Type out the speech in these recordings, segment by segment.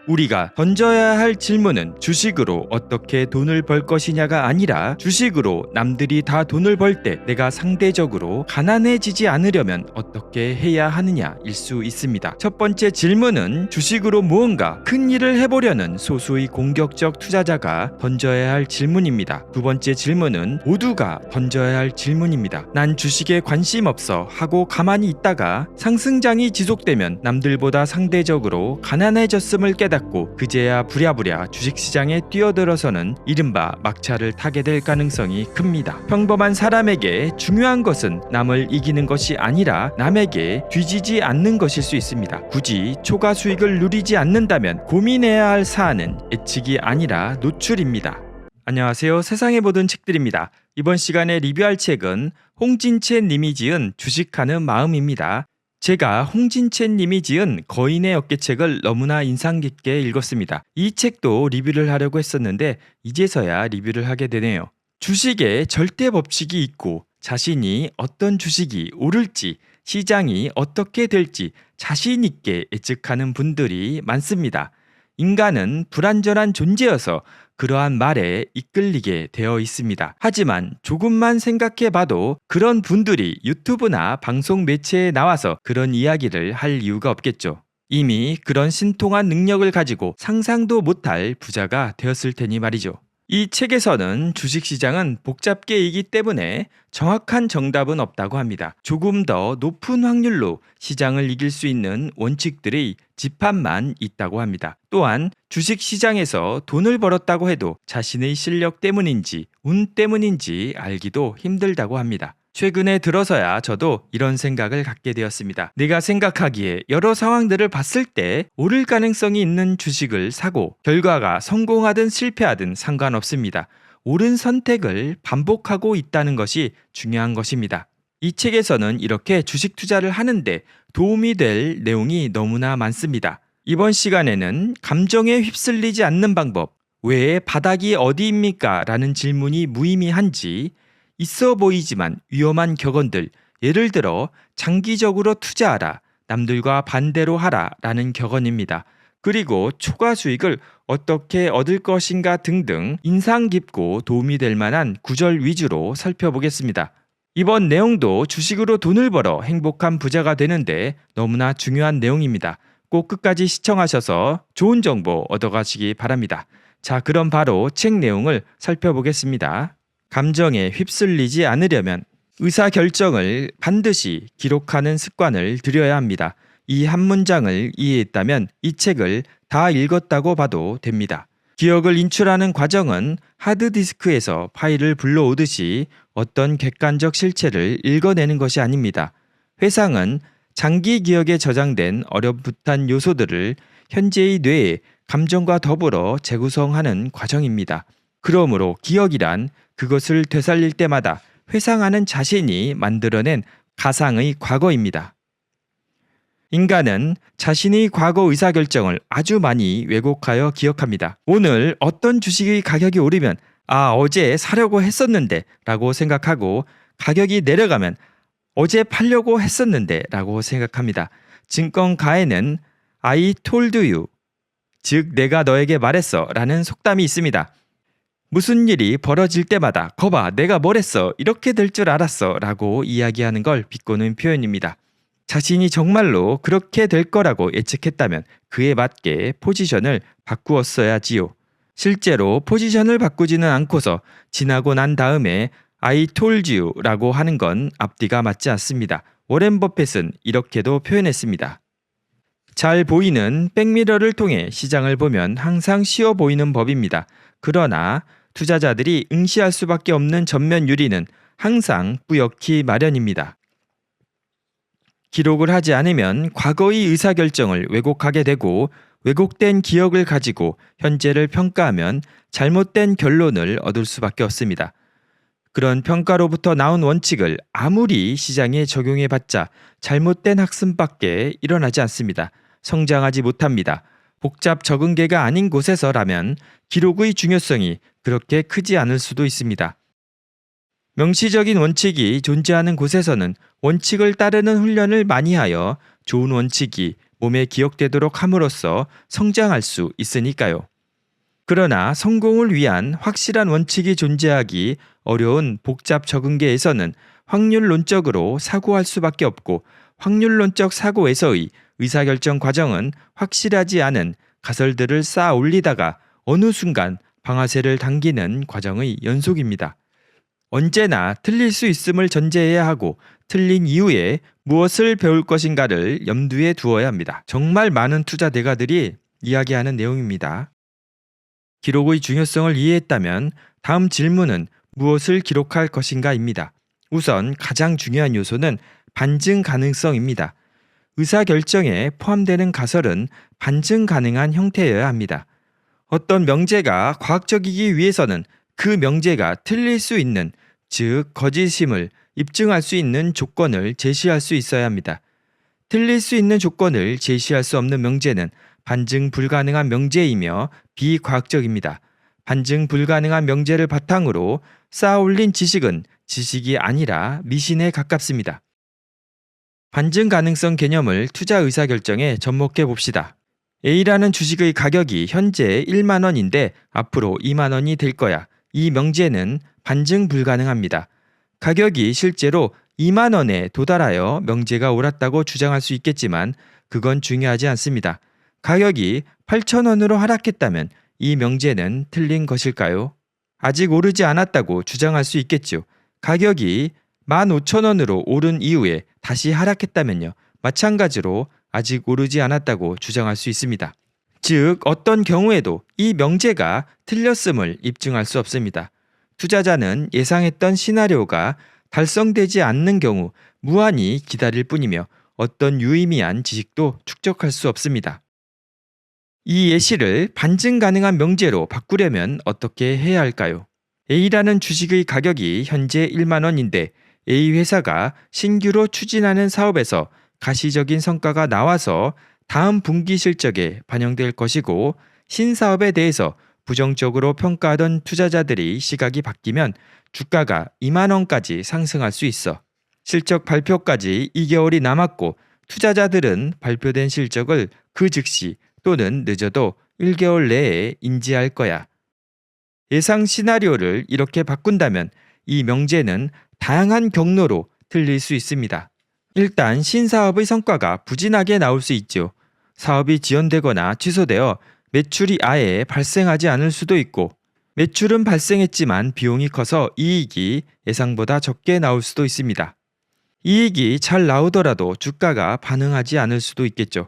우리가 던져야 할 질문은 주식으로 어떻게 돈을 벌 것이냐가 아니라 주식으로 남들이 다 돈을 벌 때 내가 상대적으로 가난해지지 않으려면 어떻게 해야 하느냐일 수 있습니다. 첫 번째 질문은 주식으로 무언가 큰 일을 해보려는 소수의 공격적 투자자가 던져야 할 질문입니다. 두 번째 질문은 모두가 던져야 할 질문입니다. 난 주식에 관심 없어 하고 가만히 있다가 상승장이 지속되면 남들보다 상대적으로 가난해졌음을 깨닫고 그제야 부랴부랴 주식시장에 뛰어들어서는 이른바 막차를 타게 될 가능성이 큽니다. 평범한 사람에게 중요한 것은 남을 이기는 것이 아니라 남에게 뒤지지 않는 것일 수 있습니다. 굳이 초과 수익을 누리지 않는다면 고민해야 할 사안은 예측이 아니라 노출입니다. 안녕하세요. 세상에 보던 책들입니다. 이번 시간에 리뷰할 책은 홍진채 님이 지은 주식하는 마음입니다. 제가 홍진채 님이 지은 거인의 어깨책을 너무나 인상 깊게 읽었습니다. 이 책도 리뷰를 하려고 했었는데 이제서야 리뷰를 하게 되네요. 주식에 절대 법칙이 있고 자신이 어떤 주식이 오를지 시장이 어떻게 될지 자신 있게 예측하는 분들이 많습니다. 인간은 불완전한 존재여서 그러한 말에 이끌리게 되어 있습니다. 하지만 조금만 생각해봐도 그런 분들이 유튜브나 방송 매체에 나와서 그런 이야기를 할 이유가 없겠죠. 이미 그런 신통한 능력을 가지고 상상도 못할 부자가 되었을 테니 말이죠. 이 책에서는 주식시장은 복잡계이기 때문에 정확한 정답은 없다고 합니다. 조금 더 높은 확률로 시장을 이길 수 있는 원칙들의 집합만 있다고 합니다. 또한 주식시장에서 돈을 벌었다고 해도 자신의 실력 때문인지 운 때문인지 알기도 힘들다고 합니다. 최근에 들어서야 저도 이런 생각을 갖게 되었습니다. 내가 생각하기에 여러 상황들을 봤을 때 오를 가능성이 있는 주식을 사고 결과가 성공하든 실패하든 상관없습니다. 옳은 선택을 반복하고 있다는 것이 중요한 것입니다. 이 책에서는 이렇게 주식 투자를 하는데 도움이 될 내용이 너무나 많습니다. 이번 시간에는 감정에 휩쓸리지 않는 방법, 왜 바닥이 어디입니까? 라는 질문이 무의미한지, 있어 보이지만 위험한 격언들, 예를 들어 장기적으로 투자하라, 남들과 반대로 하라 라는 격언입니다. 그리고 초과 수익을 어떻게 얻을 것인가 등등 인상 깊고 도움이 될 만한 구절 위주로 살펴보겠습니다. 이번 내용도 주식으로 돈을 벌어 행복한 부자가 되는데 너무나 중요한 내용입니다. 꼭 끝까지 시청하셔서 좋은 정보 얻어가시기 바랍니다. 자, 그럼 바로 책 내용을 살펴보겠습니다. 감정에 휩쓸리지 않으려면 의사결정을 반드시 기록하는 습관을 들여야 합니다. 이 한 문장을 이해했다면 이 책을 다 읽었다고 봐도 됩니다. 기억을 인출하는 과정은 하드디스크에서 파일을 불러오듯이 어떤 객관적 실체를 읽어내는 것이 아닙니다. 회상은 장기 기억에 저장된 어렴풋한 요소들을 현재의 뇌에 감정과 더불어 재구성하는 과정입니다. 그러므로 기억이란 그것을 되살릴 때마다 회상하는 자신이 만들어낸 가상의 과거입니다. 인간은 자신의 과거 의사결정을 아주 많이 왜곡하여 기억합니다. 오늘 어떤 주식의 가격이 오르면 어제 사려고 했었는데 라고 생각하고 가격이 내려가면 어제 팔려고 했었는데 라고 생각합니다. 증권가에는 I told you, 즉 내가 너에게 말했어 라는 속담이 있습니다. 무슨 일이 벌어질 때마다 거봐 내가 뭘 했어 이렇게 될 줄 알았어 라고 이야기하는 걸 비꼬는 표현입니다. 자신이 정말로 그렇게 될 거라고 예측했다면 그에 맞게 포지션을 바꾸었어야지요. 실제로 포지션을 바꾸지는 않고서 지나고 난 다음에 I told you 라고 하는 건 앞뒤가 맞지 않습니다. 워렌 버핏은 이렇게도 표현했습니다. 잘 보이는 백미러를 통해 시장을 보면 항상 쉬워 보이는 법입니다. 그러나 투자자들이 응시할 수밖에 없는 전면 유리는 항상 뿌옇기 마련입니다. 기록을 하지 않으면 과거의 의사결정을 왜곡하게 되고 왜곡된 기억을 가지고 현재를 평가하면 잘못된 결론을 얻을 수밖에 없습니다. 그런 평가로부터 나온 원칙을 아무리 시장에 적용해봤자 잘못된 학습밖에 일어나지 않습니다. 성장하지 못합니다. 복잡 적응계가 아닌 곳에서라면 기록의 중요성이 그렇게 크지 않을 수도 있습니다. 명시적인 원칙이 존재하는 곳에서는 원칙을 따르는 훈련을 많이 하여 좋은 원칙이 몸에 기억되도록 함으로써 성장할 수 있으니까요. 그러나 성공을 위한 확실한 원칙이 존재하기 어려운 복잡 적응계에서는 확률론적으로 사고할 수밖에 없고, 확률론적 사고에서의 의사결정 과정은 확실하지 않은 가설들을 쌓아 올리다가 어느 순간 방아쇠를 당기는 과정의 연속입니다. 언제나 틀릴 수 있음을 전제해야 하고, 틀린 이후에 무엇을 배울 것인가를 염두에 두어야 합니다. 정말 많은 투자 대가들이 이야기하는 내용입니다. 기록의 중요성을 이해했다면 다음 질문은 무엇을 기록할 것인가입니다. 우선 가장 중요한 요소는 반증 가능성입니다. 의사결정에 포함되는 가설은 반증 가능한 형태여야 합니다. 어떤 명제가 과학적이기 위해서는 그 명제가 틀릴 수 있는, 즉 거짓임을 입증할 수 있는 조건을 제시할 수 있어야 합니다. 틀릴 수 있는 조건을 제시할 수 없는 명제는 반증 불가능한 명제이며 비과학적입니다. 반증 불가능한 명제를 바탕으로 쌓아올린 지식은 지식이 아니라 미신에 가깝습니다. 반증 가능성 개념을 투자 의사결정에 접목해 봅시다. A라는 주식의 가격이 현재 1만 원인데 앞으로 2만 원이 될 거야. 이 명제는 반증 불가능합니다. 가격이 실제로 2만 원에 도달하여 명제가 옳았다고 주장할 수 있겠지만 그건 중요하지 않습니다. 가격이 8천 원으로 하락했다면 이 명제는 틀린 것일까요? 아직 오르지 않았다고 주장할 수 있겠죠. 가격이 15,000원으로 오른 이후에 다시 하락했다면요. 마찬가지로 아직 오르지 않았다고 주장할 수 있습니다. 즉 어떤 경우에도 이 명제가 틀렸음을 입증할 수 없습니다. 투자자는 예상했던 시나리오가 달성되지 않는 경우 무한히 기다릴 뿐이며 어떤 유의미한 지식도 축적할 수 없습니다. 이 예시를 반증 가능한 명제로 바꾸려면 어떻게 해야 할까요? A라는 주식의 가격이 현재 1만 원인데 A 회사가 신규로 추진하는 사업에서 가시적인 성과가 나와서 다음 분기 실적에 반영될 것이고, 신사업에 대해서 부정적으로 평가하던 투자자들의 시각이 바뀌면 주가가 2만 원까지 상승할 수 있어. 실적 발표까지 2개월이 남았고 투자자들은 발표된 실적을 그 즉시 또는 늦어도 1개월 내에 인지할 거야. 예상 시나리오를 이렇게 바꾼다면 이 명제는 다양한 경로로 틀릴 수 있습니다. 일단 신사업의 성과가 부진하게 나올 수 있죠. 사업이 지연되거나 취소되어 매출이 아예 발생하지 않을 수도 있고, 매출은 발생했지만 비용이 커서 이익이 예상보다 적게 나올 수도 있습니다. 이익이 잘 나오더라도 주가가 반응하지 않을 수도 있겠죠.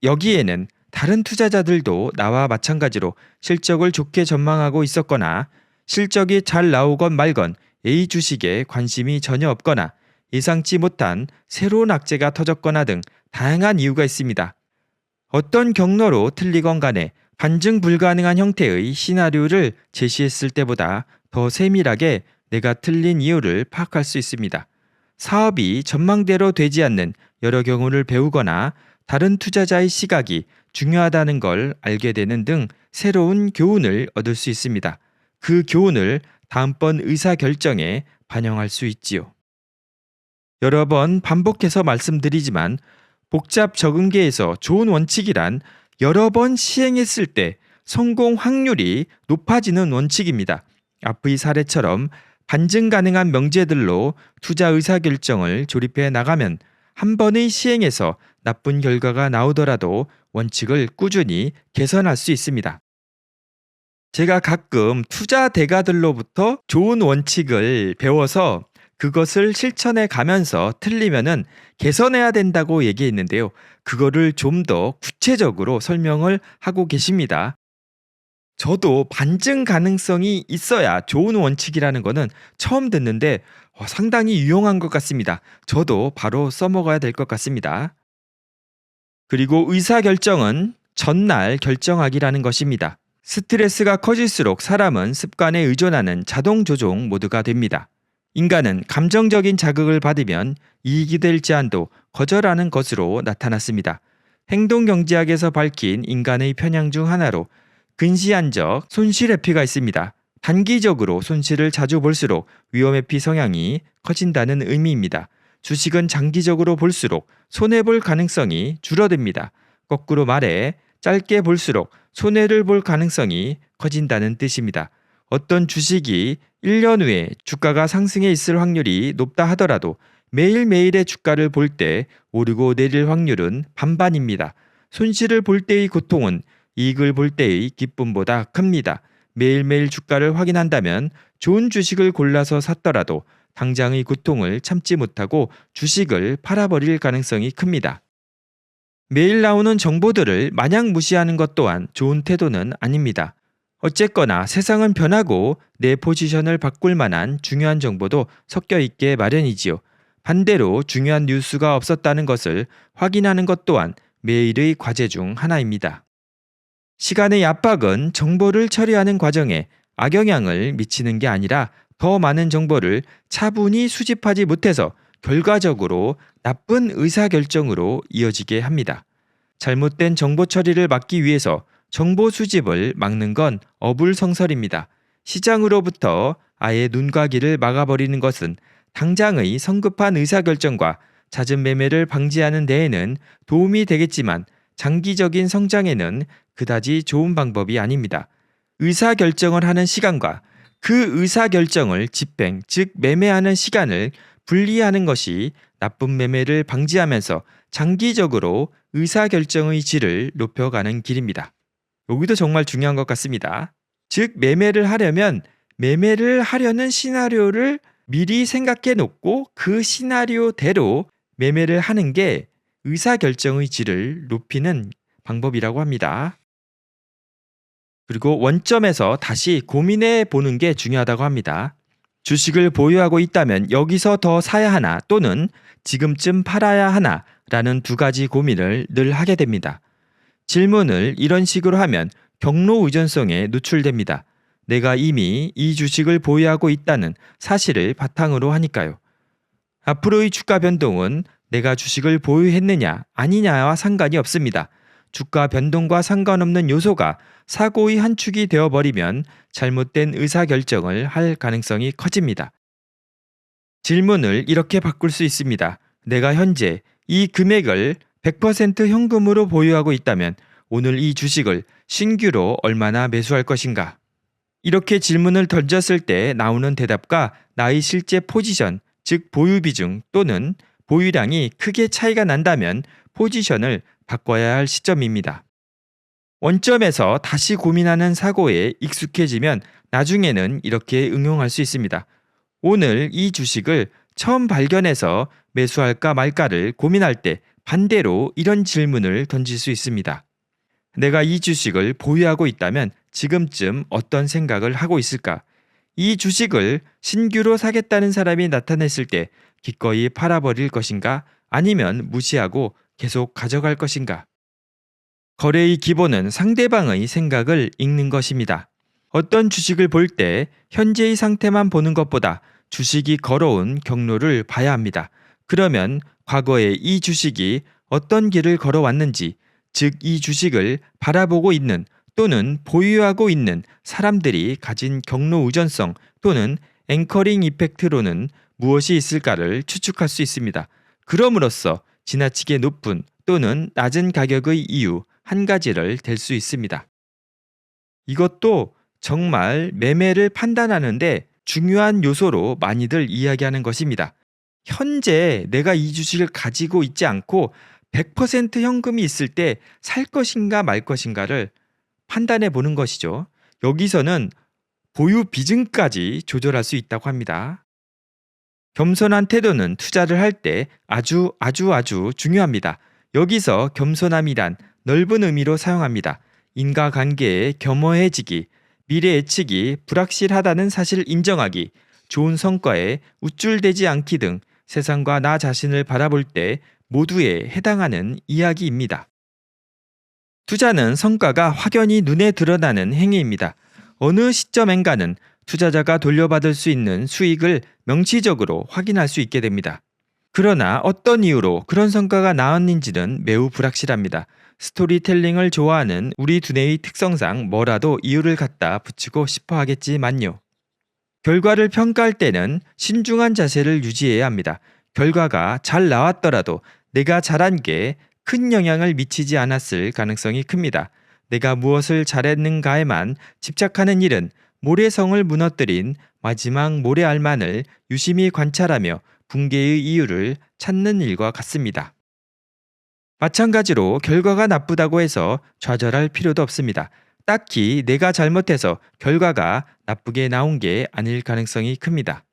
여기에는 다른 투자자들도 나와 마찬가지로 실적을 좋게 전망하고 있었거나, 실적이 잘 나오건 말건 A 주식에 관심이 전혀 없거나, 예상치 못한 새로운 악재가 터졌거나 등 다양한 이유가 있습니다. 어떤 경로로 틀리건 간에 반증 불가능한 형태의 시나리오를 제시했을 때보다 더 세밀하게 내가 틀린 이유를 파악할 수 있습니다. 사업이 전망대로 되지 않는 여러 경우를 배우거나 다른 투자자의 시각이 중요하다는 걸 알게 되는 등 새로운 교훈을 얻을 수 있습니다. 그 교훈을 다음번 의사결정에 반영할 수 있지요. 여러 번 반복해서 말씀드리지만 복잡 적응계에서 좋은 원칙이란 여러 번 시행했을 때 성공 확률이 높아지는 원칙입니다. 앞의 사례처럼 반증 가능한 명제들로 투자 의사결정을 조립해 나가면 한 번의 시행에서 나쁜 결과가 나오더라도 원칙을 꾸준히 개선할 수 있습니다. 제가 가끔 투자 대가들로부터 좋은 원칙을 배워서 그것을 실천해 가면서 틀리면은 개선해야 된다고 얘기했는데요. 그거를 좀 더 구체적으로 설명을 하고 계십니다. 저도 반증 가능성이 있어야 좋은 원칙이라는 거는 처음 듣는데 상당히 유용한 것 같습니다. 저도 바로 써먹어야 될 것 같습니다. 그리고 의사결정은 전날 결정하기라는 것입니다. 스트레스가 커질수록 사람은 습관에 의존하는 자동 조종 모드가 됩니다. 인간은 감정적인 자극을 받으면 이익이 될지 안도 거절하는 것으로 나타났습니다. 행동경제학에서 밝힌 인간의 편향 중 하나로 근시안적 손실회피가 있습니다. 단기적으로 손실을 자주 볼수록 위험회피 성향이 커진다는 의미입니다. 주식은 장기적으로 볼수록 손해볼 가능성이 줄어듭니다. 거꾸로 말해 짧게 볼수록 손해를 볼 가능성이 커진다는 뜻입니다. 어떤 주식이 1년 후에 주가가 상승해 있을 확률이 높다 하더라도 매일매일의 주가를 볼 때 오르고 내릴 확률은 반반입니다. 손실을 볼 때의 고통은 이익을 볼 때의 기쁨보다 큽니다. 매일매일 주가를 확인한다면 좋은 주식을 골라서 샀더라도 당장의 고통을 참지 못하고 주식을 팔아버릴 가능성이 큽니다. 매일 나오는 정보들을 마냥 무시하는 것 또한 좋은 태도는 아닙니다. 어쨌거나 세상은 변하고 내 포지션을 바꿀 만한 중요한 정보도 섞여 있게 마련이지요. 반대로 중요한 뉴스가 없었다는 것을 확인하는 것 또한 매일의 과제 중 하나입니다. 시간의 압박은 정보를 처리하는 과정에 악영향을 미치는 게 아니라 더 많은 정보를 차분히 수집하지 못해서 결과적으로 나쁜 의사결정으로 이어지게 합니다. 잘못된 정보 처리를 막기 위해서 정보 수집을 막는 건 어불성설입니다. 시장으로부터 아예 눈과 귀를 막아버리는 것은 당장의 성급한 의사결정과 잦은 매매를 방지하는 데에는 도움이 되겠지만 장기적인 성장에는 그다지 좋은 방법이 아닙니다. 의사결정을 하는 시간과 그 의사결정을 집행, 즉 매매하는 시간을 분리하는 것이 나쁜 매매를 방지하면서 장기적으로 의사결정의 질을 높여가는 길입니다. 여기도 정말 중요한 것 같습니다. 즉 매매를 하려면 매매를 하려는 시나리오를 미리 생각해 놓고 그 시나리오대로 매매를 하는 게 의사결정의 질을 높이는 방법이라고 합니다. 그리고 원점에서 다시 고민해 보는 게 중요하다고 합니다. 주식을 보유하고 있다면 여기서 더 사야 하나 또는 지금쯤 팔아야 하나 라는 두 가지 고민을 늘 하게 됩니다. 질문을 이런 식으로 하면 경로 의존성에 노출됩니다. 내가 이미 이 주식을 보유하고 있다는 사실을 바탕으로 하니까요. 앞으로의 주가 변동은 내가 주식을 보유했느냐 아니냐와 상관이 없습니다. 주가 변동과 상관없는 요소가 사고의 한 축이 되어버리면 잘못된 의사결정을 할 가능성이 커집니다. 질문을 이렇게 바꿀 수 있습니다. 내가 현재 이 금액을 100% 현금으로 보유하고 있다면 오늘 이 주식을 신규로 얼마나 매수할 것인가? 이렇게 질문을 던졌을 때 나오는 대답과 나의 실제 포지션, 즉 보유 비중 또는 보유량이 크게 차이가 난다면 포지션을 바꿔야 할 시점입니다. 원점에서 다시 고민하는 사고에 익숙해지면 나중에는 이렇게 응용할 수 있습니다. 오늘 이 주식을 처음 발견해서 매수할까 말까를 고민할 때 반대로 이런 질문을 던질 수 있습니다. 내가 이 주식을 보유하고 있다면 지금쯤 어떤 생각을 하고 있을까? 이 주식을 신규로 사겠다는 사람이 나타났을 때 기꺼이 팔아버릴 것인가? 아니면 무시하고 계속 가져갈 것인가? 거래의 기본은 상대방의 생각을 읽는 것입니다. 어떤 주식을 볼 때 현재의 상태만 보는 것보다 주식이 걸어온 경로를 봐야 합니다. 그러면 과거에 이 주식이 어떤 길을 걸어왔는지, 즉 이 주식을 바라보고 있는 또는 보유하고 있는 사람들이 가진 경로 의존성 또는 앵커링 이펙트로는 무엇이 있을까를 추측할 수 있습니다. 그럼으로써 지나치게 높은 또는 낮은 가격의 이유 한 가지를 댈 수 있습니다. 이것도 정말 매매를 판단하는데 중요한 요소로 많이들 이야기하는 것입니다. 현재 내가 이 주식을 가지고 있지 않고 100% 현금이 있을 때 살 것인가 말 것인가를 판단해 보는 것이죠. 여기서는 보유 비중까지 조절할 수 있다고 합니다. 겸손한 태도는 투자를 할 때 아주 중요합니다. 여기서 겸손함이란 넓은 의미로 사용합니다. 인과관계에 겸허해지기, 미래 예측이 불확실하다는 사실을 인정하기, 좋은 성과에 우쭐대지 않기 등 세상과 나 자신을 바라볼 때 모두에 해당하는 이야기입니다. 투자는 성과가 확연히 눈에 드러나는 행위입니다. 어느 시점엔가는 투자자가 돌려받을 수 있는 수익을 명시적으로 확인할 수 있게 됩니다. 그러나 어떤 이유로 그런 성과가 나왔는지는 매우 불확실합니다. 스토리텔링을 좋아하는 우리 두뇌의 특성상 뭐라도 이유를 갖다 붙이고 싶어 하겠지만요. 결과를 평가할 때는 신중한 자세를 유지해야 합니다. 결과가 잘 나왔더라도 내가 잘한 게 큰 영향을 미치지 않았을 가능성이 큽니다. 내가 무엇을 잘했는가에만 집착하는 일은 모래성을 무너뜨린 마지막 모래알만을 유심히 관찰하며 붕괴의 이유를 찾는 일과 같습니다. 마찬가지로 결과가 나쁘다고 해서 좌절할 필요도 없습니다. 딱히 내가 잘못해서 결과가 나쁘게 나온 게 아닐 가능성이 큽니다.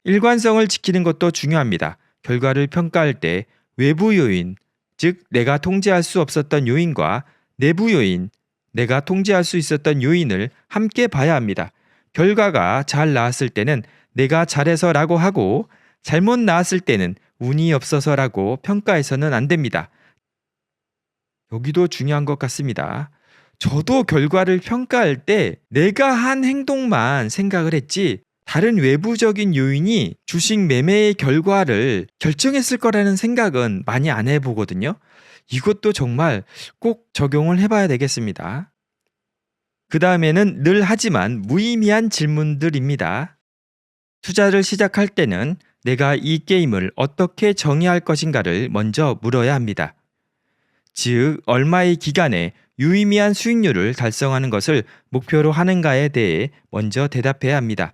일관성을 지키는 것도 중요합니다. 결과를 평가할 때 외부 요인, 즉 내가 통제할 수 없었던 요인과 내부 요인, 내가 통제할 수 있었던 요인을 함께 봐야 합니다. 결과가 잘 나왔을 때는 내가 잘해서라고 하고 잘못 나왔을 때는 운이 없어서라고 평가해서는 안 됩니다. 여기도 중요한 것 같습니다. 저도 결과를 평가할 때 내가 한 행동만 생각을 했지 다른 외부적인 요인이 주식 매매의 결과를 결정했을 거라는 생각은 많이 안 해보거든요. 이것도 정말 꼭 적용을 해봐야 되겠습니다. 그 다음에는 늘 하지만 무의미한 질문들입니다. 투자를 시작할 때는 내가 이 게임을 어떻게 정의할 것인가를 먼저 물어야 합니다. 즉, 얼마의 기간에 유의미한 수익률을 달성하는 것을 목표로 하는가에 대해 먼저 대답해야 합니다.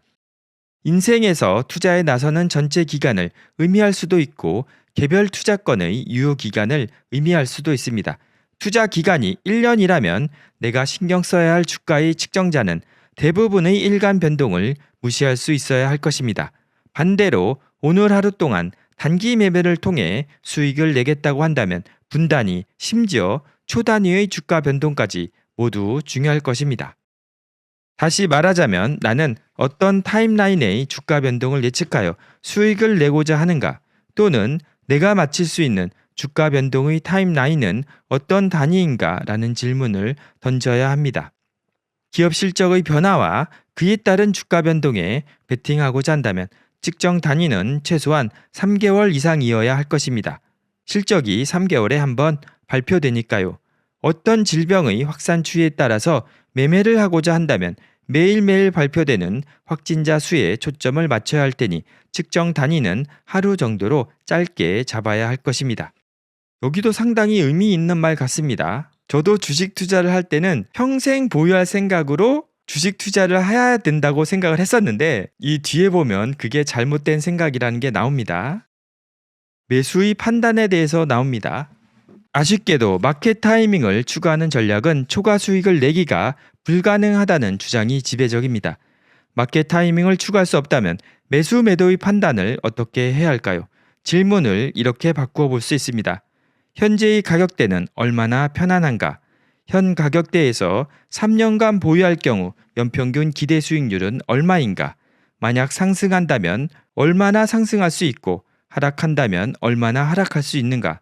인생에서 투자에 나서는 전체 기간을 의미할 수도 있고 개별 투자권의 유효 기간을 의미할 수도 있습니다. 투자 기간이 1년이라면 내가 신경 써야 할 주가의 측정자는 대부분의 일간 변동을 무시할 수 있어야 할 것입니다. 반대로 오늘 하루 동안 단기 매매를 통해 수익을 내겠다고 한다면 분단위, 심지어 초단위의 주가 변동까지 모두 중요할 것입니다. 다시 말하자면 나는 어떤 타임라인의 주가 변동을 예측하여 수익을 내고자 하는가, 또는 내가 맞힐 수 있는 주가 변동의 타임라인은 어떤 단위인가 라는 질문을 던져야 합니다. 기업 실적의 변화와 그에 따른 주가 변동에 베팅하고자 한다면 측정 단위는 최소한 3개월 이상이어야 할 것입니다. 실적이 3개월에 한 번 발표되니까요. 어떤 질병의 확산 추이에 따라서 매매를 하고자 한다면 매일매일 발표되는 확진자 수에 초점을 맞춰야 할 테니 측정 단위는 하루 정도로 짧게 잡아야 할 것입니다. 여기도 상당히 의미 있는 말 같습니다. 저도 주식 투자를 할 때는 평생 보유할 생각으로 주식 투자를 해야 된다고 생각을 했었는데 이 뒤에 보면 그게 잘못된 생각이라는 게 나옵니다. 매수의 판단에 대해서 나옵니다. 아쉽게도 마켓 타이밍을 추구하는 전략은 초과 수익을 내기가 불가능하다는 주장이 지배적입니다. 마켓 타이밍을 추구할 수 없다면 매수 매도의 판단을 어떻게 해야 할까요? 질문을 이렇게 바꾸어 볼 수 있습니다. 현재의 가격대는 얼마나 편안한가? 현 가격대에서 3년간 보유할 경우 연평균 기대 수익률은 얼마인가? 만약 상승한다면 얼마나 상승할 수 있고 하락한다면 얼마나 하락할 수 있는가?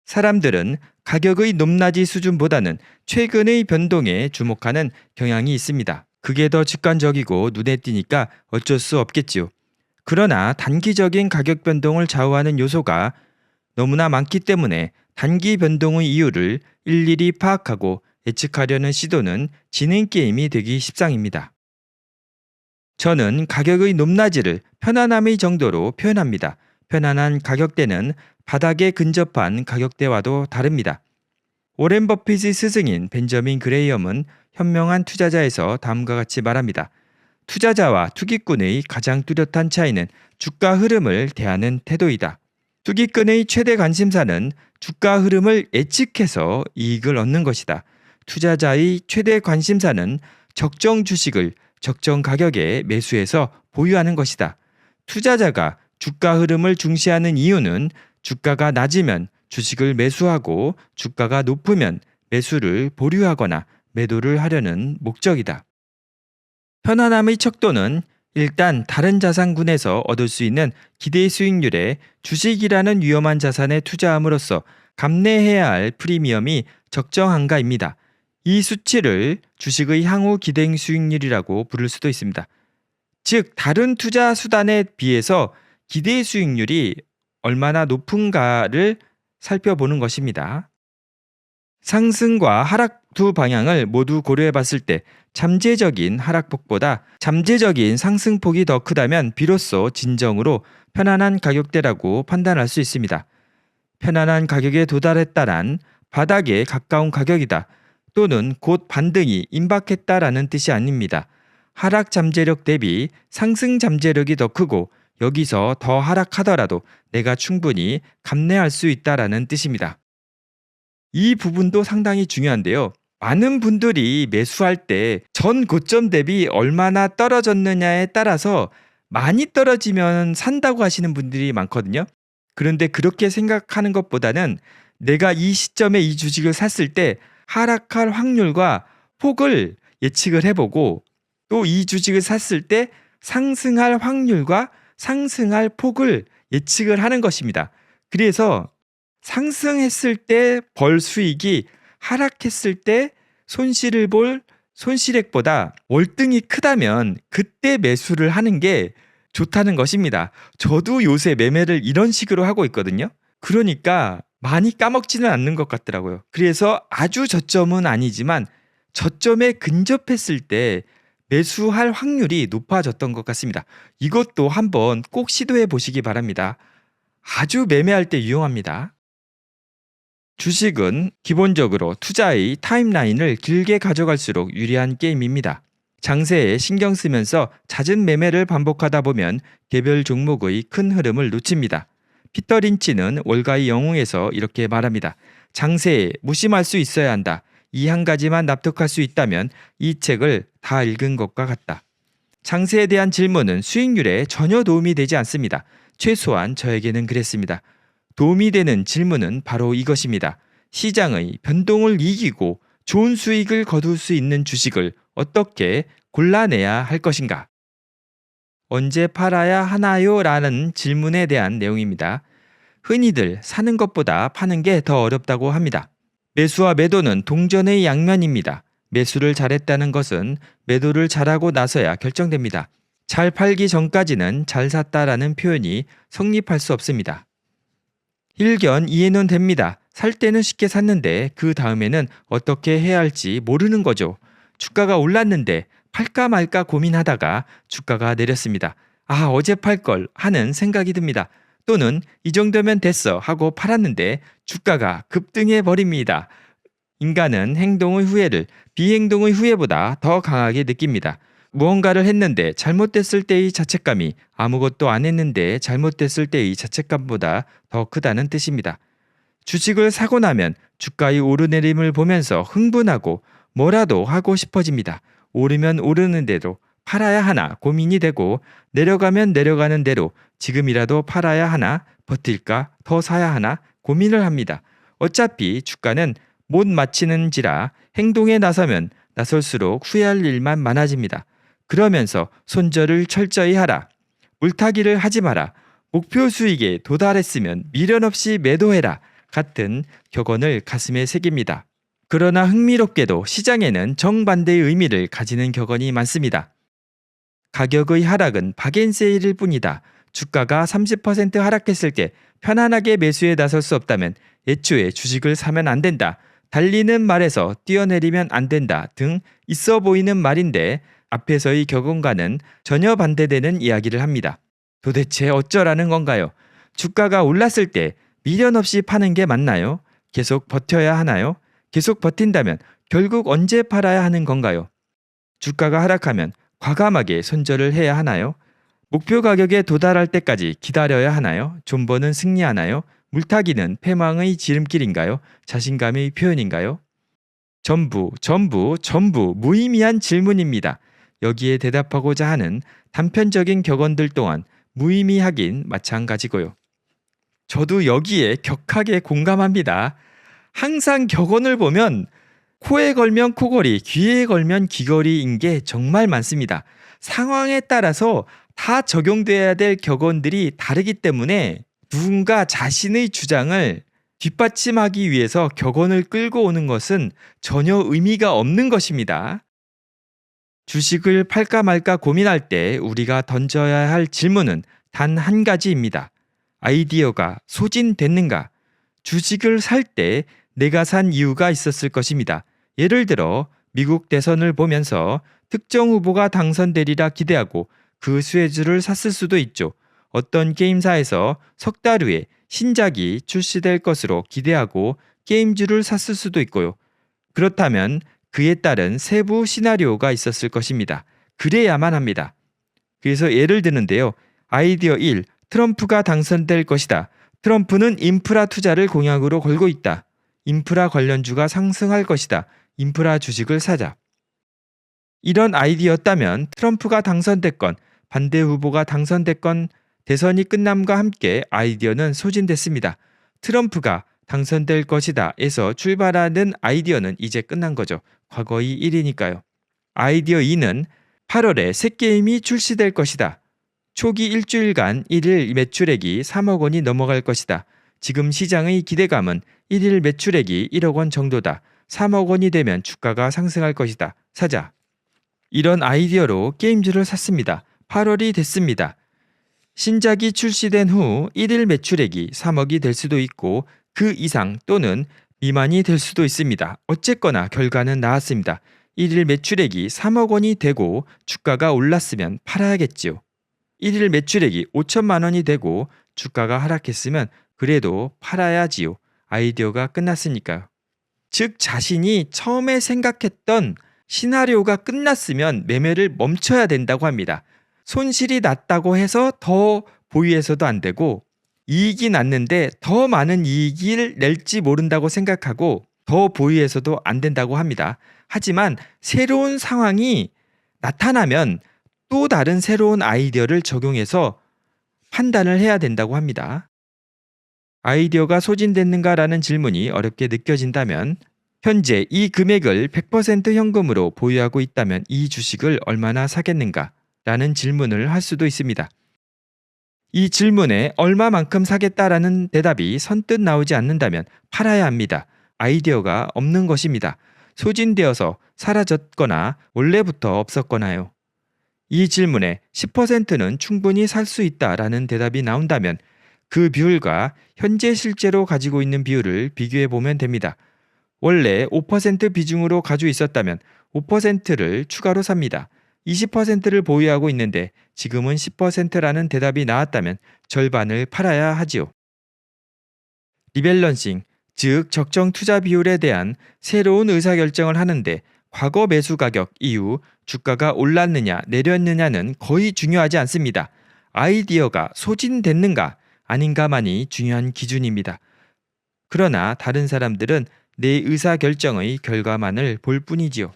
사람들은 가격의 높낮이 수준보다는 최근의 변동에 주목하는 경향이 있습니다. 그게 더 직관적이고 눈에 띄니까 어쩔 수 없겠지요. 그러나 단기적인 가격 변동을 좌우하는 요소가 너무나 많기 때문에 단기 변동의 이유를 일일이 파악하고 예측하려는 시도는 지능 게임이 되기 십상입니다. 저는 가격의 높낮이를 편안함의 정도로 표현합니다. 편안한 가격대는 바닥에 근접한 가격대와도 다릅니다. 오렌 버핏의 스승인 벤저민 그레이엄은 현명한 투자자에서 다음과 같이 말합니다. 투자자와 투기꾼의 가장 뚜렷한 차이는 주가 흐름을 대하는 태도이다. 투기꾼의 최대 관심사는 주가 흐름을 예측해서 이익을 얻는 것이다. 투자자의 최대 관심사는 적정 주식을 적정 가격에 매수해서 보유하는 것이다. 투자자가 주가 흐름을 중시하는 이유는 주가가 낮으면 주식을 매수하고 주가가 높으면 매수를 보류하거나 매도를 하려는 목적이다. 편안함의 척도는 일단 다른 자산군에서 얻을 수 있는 기대 수익률에 주식이라는 위험한 자산에 투자함으로써 감내해야 할 프리미엄이 적정한가입니다. 이 수치를 주식의 향후 기대 수익률이라고 부를 수도 있습니다. 즉, 다른 투자 수단에 비해서 기대 수익률이 얼마나 높은가를 살펴보는 것입니다. 상승과 하락 두 방향을 모두 고려해 봤을 때 잠재적인 하락폭보다 잠재적인 상승폭이 더 크다면 비로소 진정으로 편안한 가격대라고 판단할 수 있습니다. 편안한 가격에 도달했다란 바닥에 가까운 가격이다 또는 곧 반등이 임박했다라는 뜻이 아닙니다. 하락 잠재력 대비 상승 잠재력이 더 크고 여기서 더 하락하더라도 내가 충분히 감내할 수 있다라는 뜻입니다. 이 부분도 상당히 중요한데요. 많은 분들이 매수할 때 전 고점 대비 얼마나 떨어졌느냐에 따라서 많이 떨어지면 산다고 하시는 분들이 많거든요. 그런데 그렇게 생각하는 것보다는 내가 이 시점에 이 주식을 샀을 때 하락할 확률과 폭을 예측을 해보고 또 이 주식을 샀을 때 상승할 확률과 상승할 폭을 예측을 하는 것입니다. 그래서 상승했을 때 벌 수익이 하락했을 때 손실을 볼 손실액보다 월등히 크다면 그때 매수를 하는 게 좋다는 것입니다. 저도 요새 매매를 이런 식으로 하고 있거든요. 그러니까 많이 까먹지는 않는 것 같더라고요. 그래서 아주 저점은 아니지만 저점에 근접했을 때 매수할 확률이 높아졌던 것 같습니다. 이것도 한번 꼭 시도해 보시기 바랍니다. 아주 매매할 때 유용합니다. 주식은 기본적으로 투자의 타임라인을 길게 가져갈수록 유리한 게임입니다. 장세에 신경 쓰면서 잦은 매매를 반복하다 보면 개별 종목의 큰 흐름을 놓칩니다. 피터 린치는 월가의 영웅에서 이렇게 말합니다. 장세에 무심할 수 있어야 한다. 이 한 가지만 납득할 수 있다면 이 책을 다 읽은 것과 같다. 장세에 대한 질문은 수익률에 전혀 도움이 되지 않습니다. 최소한 저에게는 그랬습니다. 도움이 되는 질문은 바로 이것입니다. 시장의 변동을 이기고 좋은 수익을 거둘 수 있는 주식을 어떻게 골라내야 할 것인가? 언제 팔아야 하나요? 라는 질문에 대한 내용입니다. 흔히들 사는 것보다 파는 게 더 어렵다고 합니다. 매수와 매도는 동전의 양면입니다. 매수를 잘했다는 것은 매도를 잘하고 나서야 결정됩니다. 잘 팔기 전까지는 잘 샀다라는 표현이 성립할 수 없습니다. 일견 이해는 됩니다. 살 때는 쉽게 샀는데 그 다음에는 어떻게 해야 할지 모르는 거죠. 주가가 올랐는데 팔까 말까 고민하다가 주가가 내렸습니다. 아, 어제 팔 걸 하는 생각이 듭니다. 또는 이 정도면 됐어 하고 팔았는데 주가가 급등해 버립니다. 인간은 행동의 후회를 비행동의 후회보다 더 강하게 느낍니다. 무언가를 했는데 잘못됐을 때의 자책감이 아무것도 안 했는데 잘못됐을 때의 자책감보다 더 크다는 뜻입니다. 주식을 사고 나면 주가의 오르내림을 보면서 흥분하고 뭐라도 하고 싶어집니다. 오르면 오르는 대로 팔아야 하나 고민이 되고 내려가면 내려가는 대로 지금이라도 팔아야 하나 버틸까 더 사야 하나 고민을 합니다. 어차피 주가는 못 맞히는지라 행동에 나서면 나설수록 후회할 일만 많아집니다. 그러면서 손절을 철저히 하라. 물타기를 하지 마라. 목표 수익에 도달했으면 미련 없이 매도해라. 같은 격언을 가슴에 새깁니다. 그러나 흥미롭게도 시장에는 정반대의 의미를 가지는 격언이 많습니다. 가격의 하락은 박앤세일일 뿐이다. 주가가 30% 하락했을 때 편안하게 매수에 나설 수 없다면 애초에 주식을 사면 안 된다. 달리는 말에서 뛰어내리면 안 된다 등 있어 보이는 말인데 앞에서의 격언과는 전혀 반대되는 이야기를 합니다. 도대체 어쩌라는 건가요? 주가가 올랐을 때 미련 없이 파는 게 맞나요? 계속 버텨야 하나요? 계속 버틴다면 결국 언제 팔아야 하는 건가요? 주가가 하락하면 과감하게 손절을 해야 하나요? 목표 가격에 도달할 때까지 기다려야 하나요? 존버는 승리하나요? 물타기는 패망의 지름길인가요? 자신감의 표현인가요? 전부 무의미한 질문입니다. 여기에 대답하고자 하는 단편적인 격언들 또한 무의미하긴 마찬가지고요. 저도 여기에 격하게 공감합니다. 항상 격언을 보면 코에 걸면 코걸이, 귀에 걸면 귀걸이인 게 정말 많습니다. 상황에 따라서 다 적용돼야 될 격언들이 다르기 때문에 누군가 자신의 주장을 뒷받침하기 위해서 격언을 끌고 오는 것은 전혀 의미가 없는 것입니다. 주식을 팔까 말까 고민할 때 우리가 던져야 할 질문은 단 한 가지입니다. 아이디어가 소진됐는가? 주식을 살 때 내가 산 이유가 있었을 것입니다. 예를 들어 미국 대선을 보면서 특정 후보가 당선되리라 기대하고 그 수혜주를 샀을 수도 있죠. 어떤 게임사에서 석 달 후에 신작이 출시될 것으로 기대하고 게임주를 샀을 수도 있고요. 그렇다면 그에 따른 세부 시나리오가 있었을 것입니다. 그래야만 합니다. 그래서 예를 드는데요. 아이디어 1. 트럼프가 당선될 것이다. 트럼프는 인프라 투자를 공약으로 걸고 있다. 인프라 관련주가 상승할 것이다. 인프라 주식을 사자. 이런 아이디어였다면 트럼프가 당선됐건 반대 후보가 당선됐건 대선이 끝남과 함께 아이디어는 소진됐습니다. 트럼프가 당선될 것이다 에서 출발하는 아이디어는 이제 끝난 거죠. 과거의 일이니까요. 아이디어 2는 8월에 새 게임이 출시될 것이다. 초기 일주일간 1일 매출액이 3억 원이 넘어갈 것이다. 지금 시장의 기대감은 1일 매출액이 1억 원 정도다. 3억 원이 되면 주가가 상승할 것이다. 사자. 이런 아이디어로 게임주를 샀습니다. 8월이 됐습니다. 신작이 출시된 후 1일 매출액이 3억이 될 수도 있고 그 이상 또는 미만이 될 수도 있습니다. 어쨌거나 결과는 나왔습니다. 1일 매출액이 3억 원이 되고 주가가 올랐으면 팔아야겠지요. 1일 매출액이 5천만 원이 되고 주가가 하락했으면 그래도 팔아야지요. 아이디어가 끝났으니까요. 즉 자신이 처음에 생각했던 시나리오가 끝났으면 매매를 멈춰야 된다고 합니다. 손실이 났다고 해서 더 보유해서도 안 되고 이익이 났는데 더 많은 이익을 낼지 모른다고 생각하고 더 보유해서도 안 된다고 합니다. 하지만 새로운 상황이 나타나면 또 다른 새로운 아이디어를 적용해서 판단을 해야 된다고 합니다. 아이디어가 소진됐는가라는 질문이 어렵게 느껴진다면 현재 이 금액을 100% 현금으로 보유하고 있다면 이 주식을 얼마나 사겠는가? 라는 질문을 할 수도 있습니다. 이 질문에 얼마만큼 사겠다라는 대답이 선뜻 나오지 않는다면 팔아야 합니다. 아이디어가 없는 것입니다. 소진되어서 사라졌거나 원래부터 없었거나요. 이 질문에 10%는 충분히 살 수 있다라는 대답이 나온다면 그 비율과 현재 실제로 가지고 있는 비율을 비교해 보면 됩니다. 원래 5% 비중으로 가지고 있었다면 5%를 추가로 삽니다. 20%를 보유하고 있는데 지금은 10%라는 대답이 나왔다면 절반을 팔아야 하지요. 리밸런싱, 즉 적정 투자 비율에 대한 새로운 의사결정을 하는데 과거 매수 가격 이후 주가가 올랐느냐 내렸느냐는 거의 중요하지 않습니다. 아이디어가 소진됐는가 아닌가만이 중요한 기준입니다. 그러나 다른 사람들은 내 의사결정의 결과만을 볼 뿐이지요.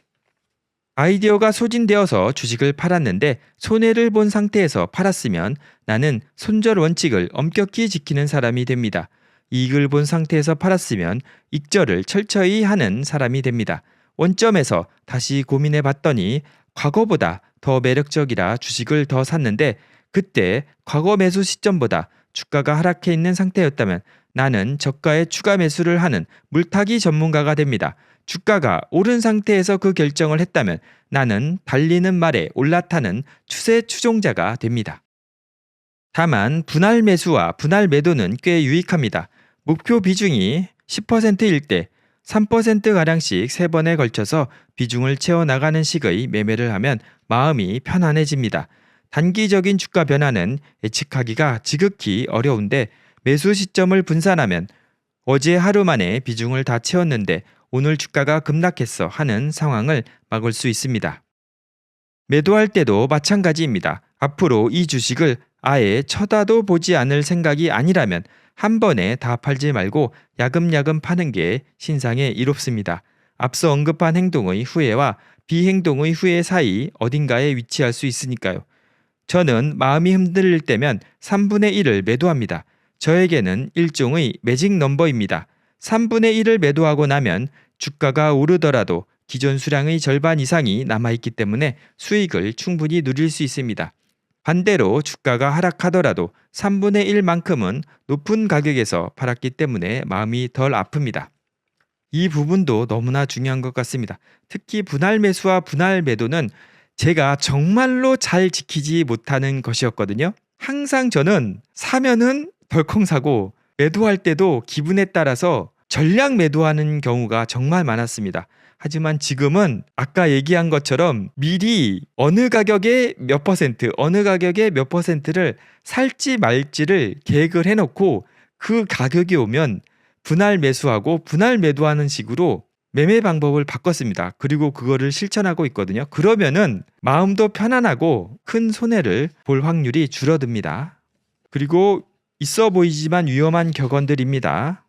아이디어가 소진되어서 주식을 팔았는데 손해를 본 상태에서 팔았으면 나는 손절 원칙을 엄격히 지키는 사람이 됩니다. 이익을 본 상태에서 팔았으면 익절을 철저히 하는 사람이 됩니다. 원점에서 다시 고민해 봤더니 과거보다 더 매력적이라 주식을 더 샀는데 그때 과거 매수 시점보다 주가가 하락해 있는 상태였다면 나는 저가의 추가 매수를 하는 물타기 전문가가 됩니다. 주가가 오른 상태에서 그 결정을 했다면 나는 달리는 말에 올라타는 추세 추종자가 됩니다. 다만 분할 매수와 분할 매도는 꽤 유익합니다. 목표 비중이 10%일 때 3%가량씩 3번에 걸쳐서 비중을 채워나가는 식의 매매를 하면 마음이 편안해집니다. 단기적인 주가 변화는 예측하기가 지극히 어려운데 매수 시점을 분산하면 어제 하루 만에 비중을 다 채웠는데 오늘 주가가 급락했어 하는 상황을 막을 수 있습니다. 매도할 때도 마찬가지입니다. 앞으로 이 주식을 아예 쳐다도 보지 않을 생각이 아니라면 한 번에 다 팔지 말고 야금야금 파는 게 신상에 이롭습니다. 앞서 언급한 행동의 후회와 비행동의 후회 사이 어딘가에 위치할 수 있으니까요. 저는 마음이 흔들릴 때면 3분의 1을 매도합니다. 저에게는 일종의 매직 넘버입니다. 3분의 1을 매도하고 나면 주가가 오르더라도 기존 수량의 절반 이상이 남아있기 때문에 수익을 충분히 누릴 수 있습니다. 반대로 주가가 하락하더라도 3분의 1만큼은 높은 가격에서 팔았기 때문에 마음이 덜 아픕니다. 이 부분도 너무나 중요한 것 같습니다. 특히 분할 매수와 분할 매도는 제가 정말로 잘 지키지 못하는 것이었거든요. 항상 저는 사면은 덜컹 사고 매도할 때도 기분에 따라서 전량 매도하는 경우가 정말 많았습니다. 하지만 지금은 아까 얘기한 것처럼 미리 어느 가격에 몇 퍼센트, 어느 가격에 몇 퍼센트를 살지 말지를 계획을 해놓고 그 가격이 오면 분할 매수하고 분할 매도하는 식으로 매매 방법을 바꿨습니다. 그리고 그거를 실천하고 있거든요. 그러면은 마음도 편안하고 큰 손해를 볼 확률이 줄어듭니다. 그리고 있어 보이지만 위험한 격언들입니다.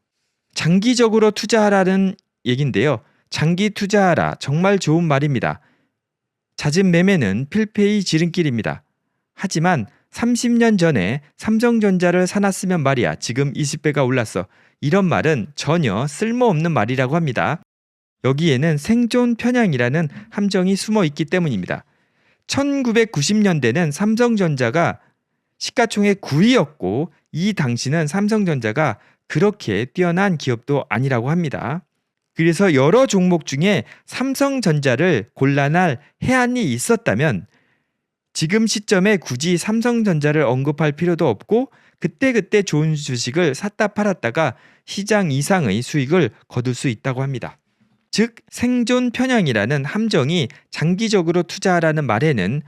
장기적으로 투자하라는 얘긴데요. 장기 투자하라, 정말 좋은 말입니다. 잦은 매매는 필패의 지름길입니다. 하지만 30년 전에 삼성전자를 사놨으면 말이야 지금 20배가 올랐어. 이런 말은 전혀 쓸모없는 말이라고 합니다. 여기에는 생존 편향이라는 함정이 숨어 있기 때문입니다. 1990년대는 삼성전자가 시가총액 9위였고 이 당시는 삼성전자가 그렇게 뛰어난 기업도 아니라고 합니다. 그래서 여러 종목 중에 삼성전자를 골라낼 해안이 있었다면 지금 시점에 굳이 삼성전자를 언급할 필요도 없고 그때그때 좋은 주식을 샀다 팔았다가 시장 이상의 수익을 거둘 수 있다고 합니다. 즉 생존 편향이라는 함정이 장기적으로 투자하라는 말에는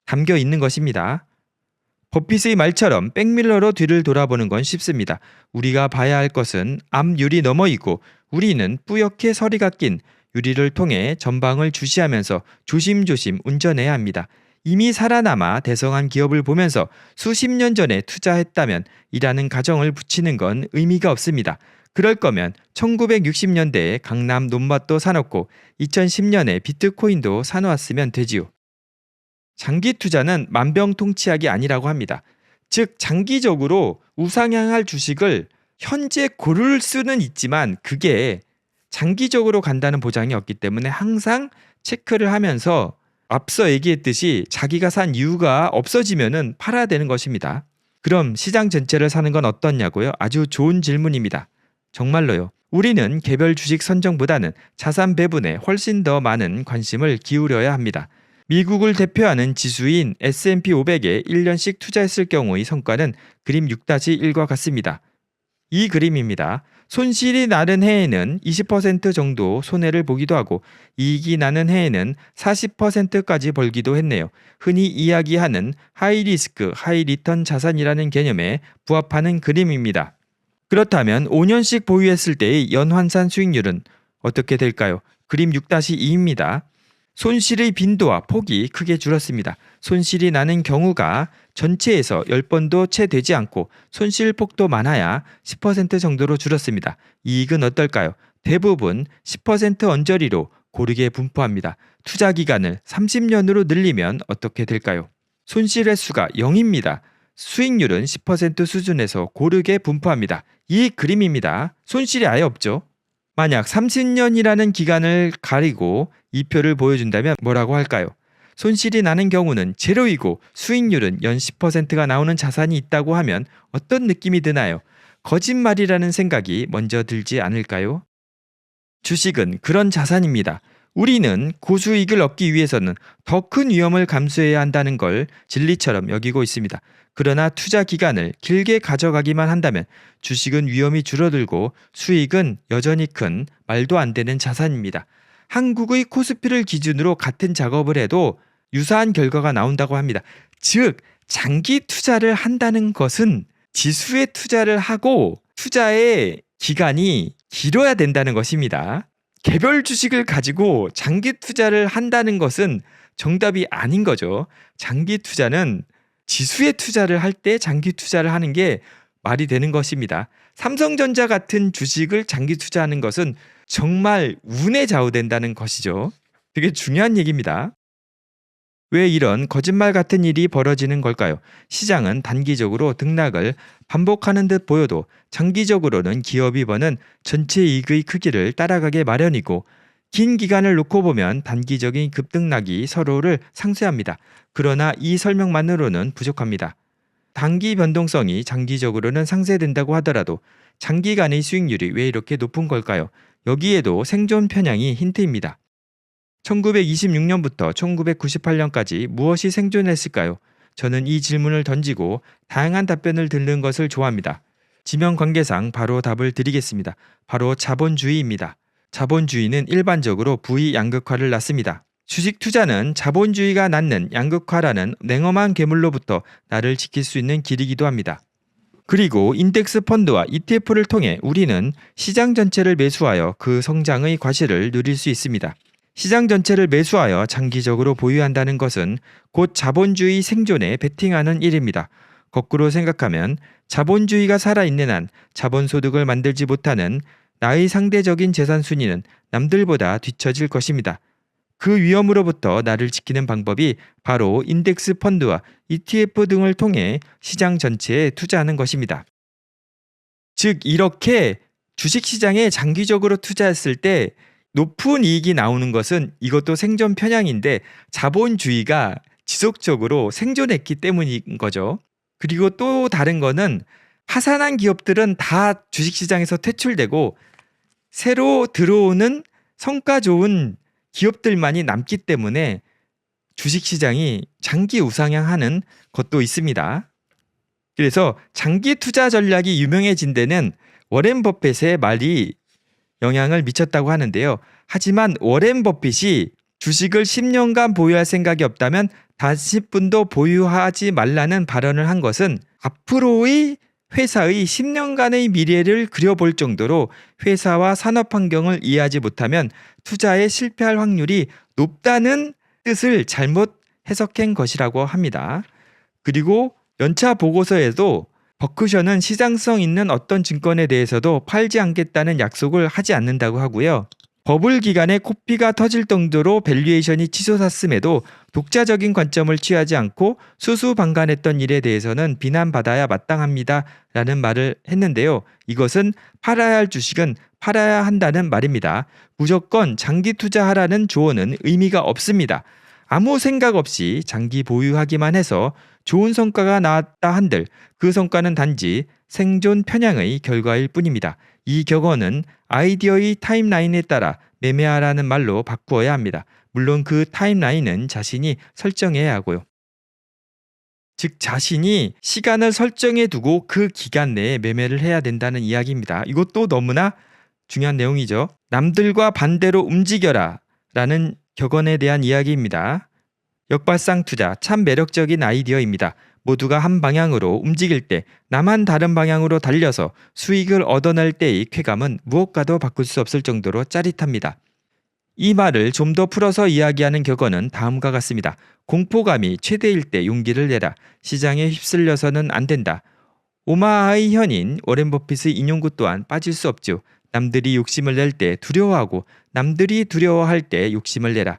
담겨 있는 것입니다. 버핏의 말처럼 백밀러로 뒤를 돌아보는 건 쉽습니다. 우리가 봐야 할 것은 앞 유리 너머이고 우리는 뿌옇게 서리가 낀 유리를 통해 전방을 주시하면서 조심조심 운전해야 합니다. 이미 살아남아 대성한 기업을 보면서 수십 년 전에 투자했다면 이라는 가정을 붙이는 건 의미가 없습니다. 그럴 거면 1960년대에 강남 논밭도 사놓고 2010년에 비트코인도 사놓았으면 되지요. 장기 투자는 만병통치약이 아니라고 합니다. 즉 장기적으로 우상향할 주식을 현재 고를 수는 있지만 그게 장기적으로 간다는 보장이 없기 때문에 항상 체크를 하면서 앞서 얘기했듯이 자기가 산 이유가 없어지면은 팔아야 되는 것입니다. 그럼 시장 전체를 사는 건 어떻냐고요? 아주 좋은 질문입니다. 정말로요. 우리는 개별 주식 선정보다는 자산 배분에 훨씬 더 많은 관심을 기울여야 합니다. 미국을 대표하는 지수인 S&P 500에 1년씩 투자했을 경우의 성과는 그림 6-1과 같습니다. 이 그림입니다. 손실이 나는 해에는 20% 정도 손해를 보기도 하고 이익이 나는 해에는 40%까지 벌기도 했네요. 흔히 이야기하는 하이리스크, 하이리턴 자산이라는 개념에 부합하는 그림입니다. 그렇다면 5년씩 보유했을 때의 연환산 수익률은 어떻게 될까요? 그림 6-2입니다. 손실의 빈도와 폭이 크게 줄었습니다. 손실이 나는 경우가 전체에서 10번도 채 되지 않고 손실폭도 많아야 10% 정도로 줄었습니다. 이익은 어떨까요? 대부분 10% 언저리로 고르게 분포합니다. 투자 기간을 30년으로 늘리면 어떻게 될까요? 손실 횟수가 0입니다. 수익률은 10% 수준에서 고르게 분포합니다. 이 그림입니다. 손실이 아예 없죠. 만약 30년이라는 기간을 가리고 이 표를 보여준다면 뭐라고 할까요? 손실이 나는 경우는 제로이고 수익률은 연 10%가 나오는 자산이 있다고 하면 어떤 느낌이 드나요? 거짓말이라는 생각이 먼저 들지 않을까요? 주식은 그런 자산입니다. 우리는 고수익을 얻기 위해서는 더 큰 위험을 감수해야 한다는 걸 진리처럼 여기고 있습니다. 그러나 투자 기간을 길게 가져가기만 한다면 주식은 위험이 줄어들고 수익은 여전히 큰 말도 안 되는 자산입니다. 한국의 코스피를 기준으로 같은 작업을 해도 유사한 결과가 나온다고 합니다. 즉 장기 투자를 한다는 것은 지수에 투자를 하고 투자의 기간이 길어야 된다는 것입니다. 개별 주식을 가지고 장기 투자를 한다는 것은 정답이 아닌 거죠. 장기 투자는 지수에 투자를 할 때 장기 투자를 하는 게 말이 되는 것입니다. 삼성전자 같은 주식을 장기 투자하는 것은 정말 운에 좌우된다는 것이죠. 되게 중요한 얘기입니다. 왜 이런 거짓말 같은 일이 벌어지는 걸까요? 시장은 단기적으로 등락을 반복하는 듯 보여도 장기적으로는 기업이 버는 전체 이익의 크기를 따라가게 마련이고 긴 기간을 놓고 보면 단기적인 급등락이 서로를 상쇄합니다. 그러나 이 설명만으로는 부족합니다. 단기 변동성이 장기적으로는 상쇄된다고 하더라도 장기간의 수익률이 왜 이렇게 높은 걸까요? 여기에도 생존 편향이 힌트입니다. 1926년부터 1998년까지 무엇이 생존했을까요? 저는 이 질문을 던지고 다양한 답변을 듣는 것을 좋아합니다. 지명 관계상 바로 답을 드리겠습니다. 바로 자본주의입니다. 자본주의는 일반적으로 부의 양극화를 낳습니다. 주식 투자는 자본주의가 낳는 양극화라는 냉엄한 괴물로부터 나를 지킬 수 있는 길이기도 합니다. 그리고 인덱스 펀드와 ETF를 통해 우리는 시장 전체를 매수하여 그 성장의 과실을 누릴 수 있습니다. 시장 전체를 매수하여 장기적으로 보유한다는 것은 곧 자본주의 생존에 베팅하는 일입니다. 거꾸로 생각하면 자본주의가 살아있는 한 자본소득을 만들지 못하는 나의 상대적인 재산 순위는 남들보다 뒤처질 것입니다. 그 위험으로부터 나를 지키는 방법이 바로 인덱스 펀드와 ETF 등을 통해 시장 전체에 투자하는 것입니다. 즉 이렇게 주식시장에 장기적으로 투자했을 때 높은 이익이 나오는 것은 이것도 생존 편향인데 자본주의가 지속적으로 생존했기 때문인 거죠. 그리고 또 다른 거는 파산한 기업들은 다 주식시장에서 퇴출되고 새로 들어오는 성과 좋은 기업들만이 남기 때문에 주식시장이 장기 우상향하는 것도 있습니다. 그래서 장기 투자 전략이 유명해진 데는 워렌 버핏의 말이 영향을 미쳤다고 하는데요. 하지만 워렌 버핏이 주식을 10년간 보유할 생각이 없다면 단 10분도 보유하지 말라는 발언을 한 것은 앞으로의 회사의 10년간의 미래를 그려볼 정도로 회사와 산업 환경을 이해하지 못하면 투자에 실패할 확률이 높다는 뜻을 잘못 해석한 것이라고 합니다. 그리고 연차 보고서에도 버크셔는 시장성 있는 어떤 증권에 대해서도 팔지 않겠다는 약속을 하지 않는다고 하고요. 버블 기간에 코피가 터질 정도로 밸류에이션이 치솟았음에도 독자적인 관점을 취하지 않고 수수방관했던 일에 대해서는 비난받아야 마땅합니다. 라는 말을 했는데요. 이것은 팔아야 할 주식은 팔아야 한다는 말입니다. 무조건 장기 투자하라는 조언은 의미가 없습니다. 아무 생각 없이 장기 보유하기만 해서 좋은 성과가 나왔다 한들 그 성과는 단지 생존 편향의 결과일 뿐입니다. 이 격언은 아이디어의 타임라인에 따라 매매하라는 말로 바꾸어야 합니다. 물론 그 타임라인은 자신이 설정해야 하고요. 즉 자신이 시간을 설정해 두고 그 기간 내에 매매를 해야 된다는 이야기입니다. 이것도 너무나 중요한 내용이죠. 남들과 반대로 움직여라 라는 격언에 대한 이야기입니다. 역발상 투자 참 매력적인 아이디어입니다. 모두가 한 방향으로 움직일 때 나만 다른 방향으로 달려서 수익을 얻어낼 때의 쾌감은 무엇과도 바꿀 수 없을 정도로 짜릿합니다. 이 말을 좀 더 풀어서 이야기하는 격언은 다음과 같습니다. 공포감이 최대일 때 용기를 내라. 시장에 휩쓸려서는 안 된다. 오마하의 현인 워렌 버핏의 인용구 또한 빠질 수 없죠. 남들이 욕심을 낼 때 두려워하고 남들이 두려워할 때 욕심을 내라.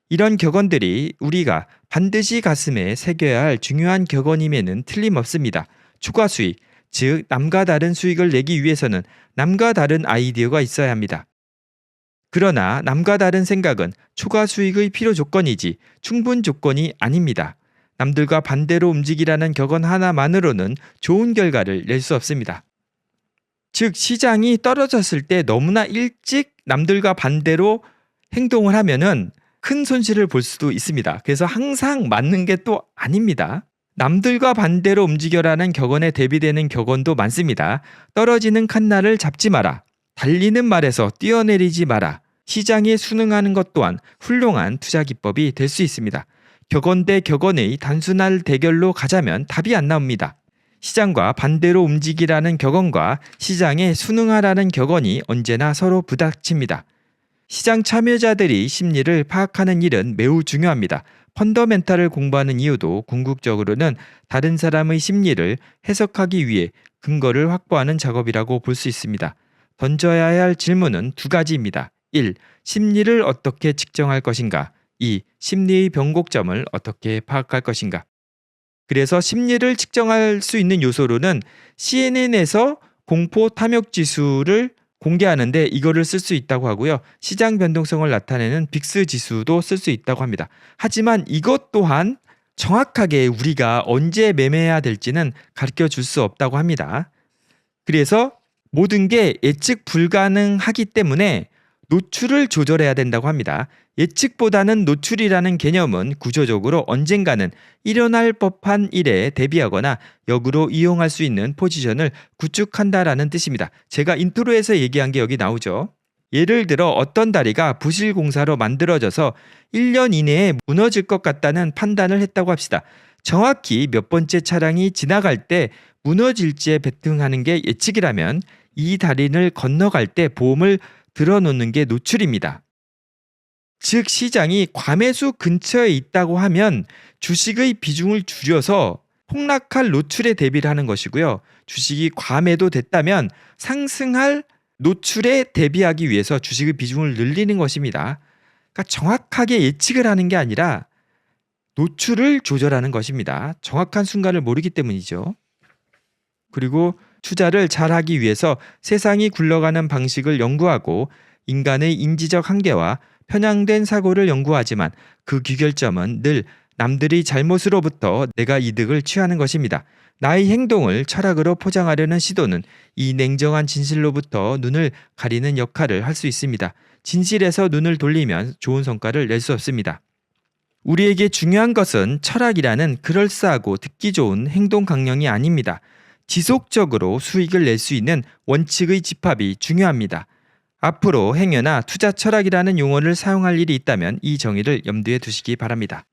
이런 격언들이 우리가 반드시 가슴에 새겨야 할 중요한 격언임에는 틀림없습니다. 추가 수익, 즉 남과 다른 수익을 내기 위해서는 남과 다른 아이디어가 있어야 합니다. 그러나 남과 다른 생각은 초과 수익의 필요 조건이지 충분 조건이 아닙니다. 남들과 반대로 움직이라는 격언 하나만으로는 좋은 결과를 낼 수 없습니다. 즉 시장이 떨어졌을 때 너무나 일찍 남들과 반대로 행동을 하면은 큰 손실을 볼 수도 있습니다. 그래서 항상 맞는 게 또 아닙니다. 남들과 반대로 움직여라는 격언에 대비되는 격언도 많습니다. 떨어지는 칸날을 잡지 마라. 달리는 말에서 뛰어내리지 마라. 시장에 순응하는 것 또한 훌륭한 투자 기법이 될 수 있습니다. 격언 대 격언의 단순한 대결로 가자면 답이 안 나옵니다. 시장과 반대로 움직이라는 격언과 시장에 순응하라는 격언이 언제나 서로 부닥칩니다. 시장 참여자들이 심리를 파악하는 일은 매우 중요합니다. 펀더멘탈을 공부하는 이유도 궁극적으로는 다른 사람의 심리를 해석하기 위해 근거를 확보하는 작업이라고 볼 수 있습니다. 던져야 할 질문은 두 가지입니다. 1. 심리를 어떻게 측정할 것인가? 2. 심리의 변곡점을 어떻게 파악할 것인가? 그래서 심리를 측정할 수 있는 요소로는 CNN에서 공포 탐욕 지수를 공개하는데 이거를 쓸 수 있다고 하고요. 시장 변동성을 나타내는 빅스 지수도 쓸 수 있다고 합니다. 하지만 이것 또한 정확하게 우리가 언제 매매해야 될지는 가르쳐 줄 수 없다고 합니다. 그래서 모든 게 예측 불가능하기 때문에 노출을 조절해야 된다고 합니다. 예측보다는 노출이라는 개념은 구조적으로 언젠가는 일어날 법한 일에 대비하거나 역으로 이용할 수 있는 포지션을 구축한다라는 뜻입니다. 제가 인트로에서 얘기한 게 여기 나오죠. 예를 들어 어떤 다리가 부실공사로 만들어져서 1년 이내에 무너질 것 같다는 판단을 했다고 합시다. 정확히 몇 번째 차량이 지나갈 때 무너질지에 베팅하는 게 예측이라면 이 달인을 건너갈 때 보험을 들어놓는 게 노출입니다. 즉 시장이 과매수 근처에 있다고 하면 주식의 비중을 줄여서 폭락할 노출에 대비를 하는 것이고요. 주식이 과매도됐다면 상승할 노출에 대비하기 위해서 주식의 비중을 늘리는 것입니다. 그러니까 정확하게 예측을 하는 게 아니라 노출을 조절하는 것입니다. 정확한 순간을 모르기 때문이죠. 그리고 투자를 잘하기 위해서 세상이 굴러가는 방식을 연구하고 인간의 인지적 한계와 편향된 사고를 연구하지만 그 귀결점은 늘 남들의 잘못으로부터 내가 이득을 취하는 것입니다. 나의 행동을 철학으로 포장하려는 시도는 이 냉정한 진실로부터 눈을 가리는 역할을 할 수 있습니다. 진실에서 눈을 돌리면 좋은 성과를 낼 수 없습니다. 우리에게 중요한 것은 철학이라는 그럴싸하고 듣기 좋은 행동 강령이 아닙니다. 지속적으로 수익을 낼 수 있는 원칙의 집합이 중요합니다. 앞으로 행여나 투자 철학이라는 용어를 사용할 일이 있다면 이 정의를 염두에 두시기 바랍니다.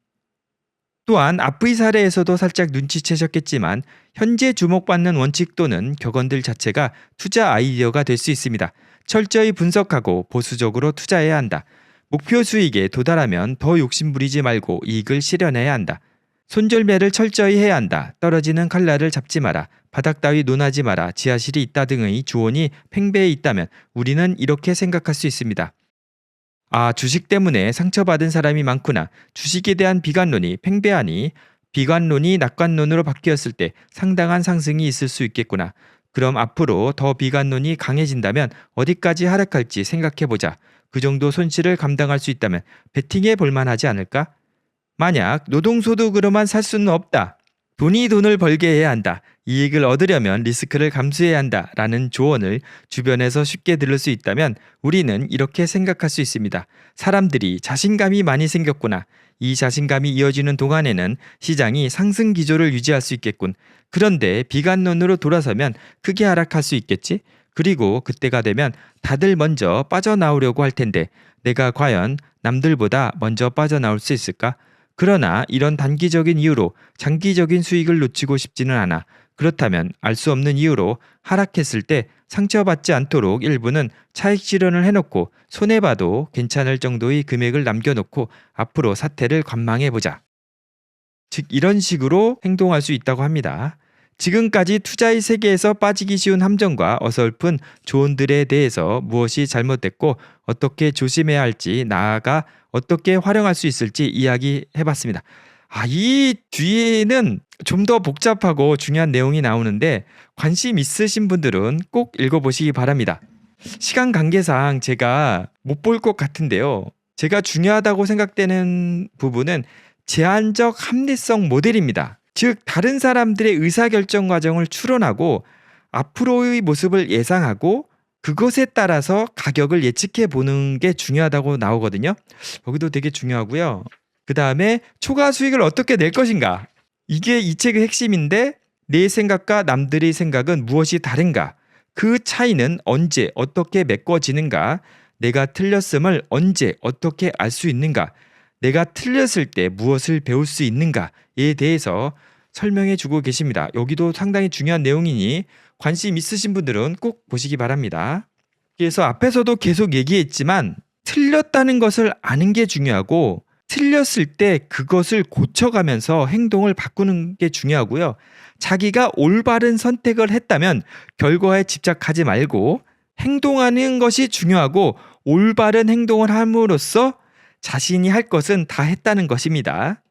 또한 앞의 사례에서도 살짝 눈치채셨겠지만 현재 주목받는 원칙 또는 격언들 자체가 투자 아이디어가 될 수 있습니다. 철저히 분석하고 보수적으로 투자해야 한다. 목표 수익에 도달하면 더 욕심부리지 말고 이익을 실현해야 한다. 손절매를 철저히 해야 한다. 떨어지는 칼날을 잡지 마라. 바닥 따위 논하지 마라. 지하실이 있다 등의 주원이 팽배해 있다면 우리는 이렇게 생각할 수 있습니다. 아, 주식 때문에 상처받은 사람이 많구나. 주식에 대한 비관론이 팽배하니 비관론이 낙관론으로 바뀌었을 때 상당한 상승이 있을 수 있겠구나. 그럼 앞으로 더 비관론이 강해진다면 어디까지 하락할지 생각해보자. 그 정도 손실을 감당할 수 있다면 베팅해 볼만하지 않을까? 만약 노동소득으로만 살 수는 없다. 돈이 돈을 벌게 해야 한다. 이익을 얻으려면 리스크를 감수해야 한다. 라는 조언을 주변에서 쉽게 들을 수 있다면 우리는 이렇게 생각할 수 있습니다. 사람들이 자신감이 많이 생겼구나. 이 자신감이 이어지는 동안에는 시장이 상승 기조를 유지할 수 있겠군. 그런데 비관론으로 돌아서면 크게 하락할 수 있겠지? 그리고 그때가 되면 다들 먼저 빠져나오려고 할 텐데 내가 과연 남들보다 먼저 빠져나올 수 있을까? 그러나 이런 단기적인 이유로 장기적인 수익을 놓치고 싶지는 않아. 그렇다면 알 수 없는 이유로 하락했을 때 상처받지 않도록 일부는 차익 실현을 해놓고 손해봐도 괜찮을 정도의 금액을 남겨놓고 앞으로 사태를 관망해보자. 즉 이런 식으로 행동할 수 있다고 합니다. 지금까지 투자의 세계에서 빠지기 쉬운 함정과 어설픈 조언들에 대해서 무엇이 잘못됐고 어떻게 조심해야 할지 나아가 어떻게 활용할 수 있을지 이야기해봤습니다. 이 뒤에는 좀 더 복잡하고 중요한 내용이 나오는데 관심 있으신 분들은 꼭 읽어보시기 바랍니다. 시간 관계상 제가 못 볼 것 같은데요. 제가 중요하다고 생각되는 부분은 제한적 합리성 모델입니다. 즉 다른 사람들의 의사결정 과정을 추론하고 앞으로의 모습을 예상하고 그것에 따라서 가격을 예측해 보는 게 중요하다고 나오거든요. 여기도 되게 중요하고요. 그 다음에 초과 수익을 어떻게 낼 것인가. 이게 이 책의 핵심인데 내 생각과 남들의 생각은 무엇이 다른가. 그 차이는 언제 어떻게 메꿔지는가. 내가 틀렸음을 언제 어떻게 알 수 있는가. 내가 틀렸을 때 무엇을 배울 수 있는가에 대해서 설명해 주고 계십니다. 여기도 상당히 중요한 내용이니 관심 있으신 분들은 꼭 보시기 바랍니다. 그래서 앞에서도 계속 얘기했지만 틀렸다는 것을 아는 게 중요하고 틀렸을 때 그것을 고쳐가면서 행동을 바꾸는 게 중요하고요. 자기가 올바른 선택을 했다면 결과에 집착하지 말고 행동하는 것이 중요하고 올바른 행동을 함으로써 자신이 할 것은 다 했다는 것입니다.